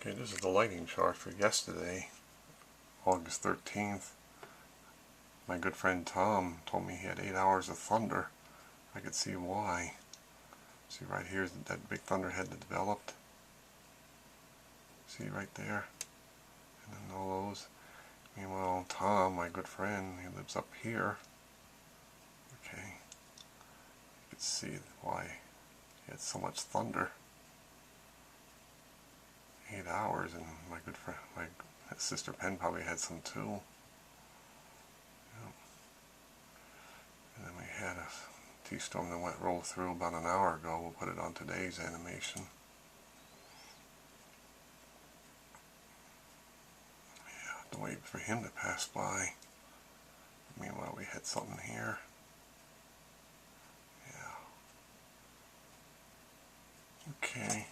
Okay, this is the lightning chart for yesterday, August 13th. My good friend Tom told me he had 8 hours of thunder. I could see why. See right here, that big thunderhead that developed. See right there? And then all those. Meanwhile, Tom, my good friend, he lives up here. Okay. You could see why he had so much thunder. 8 hours, and my good friend, my sister Penn probably had some too. Yep. And then we had a Tstorm that rolled through about an hour ago. We'll put it on today's animation. Yeah, have to wait for him to pass by. Meanwhile, we had something here. Yeah. Okay.